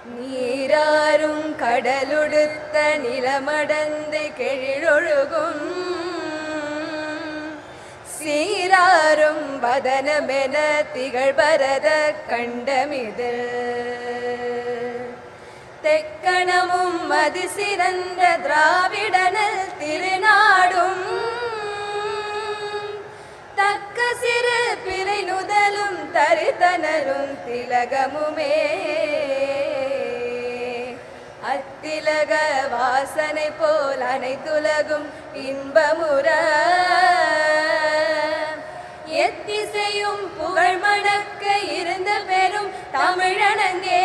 நீராறும் கடலுடுத்த நிலமடந்து கெழிலொழுகும் சீராறும் வதனமென திகழ்பரத கண்டமிதில் தெக்கணமும் மதி சிறந்த திராவிடனல் திருநாடும் தக்க சிறு பிறை நுதலும் தரித்தனரும் திலகமுமே அத்திலக வாசனை போல் அனைத்துலகும் இன்பமுற எத்திசையும் புகழ் மணக்க இருந்த பெரும் தமிழனங்கே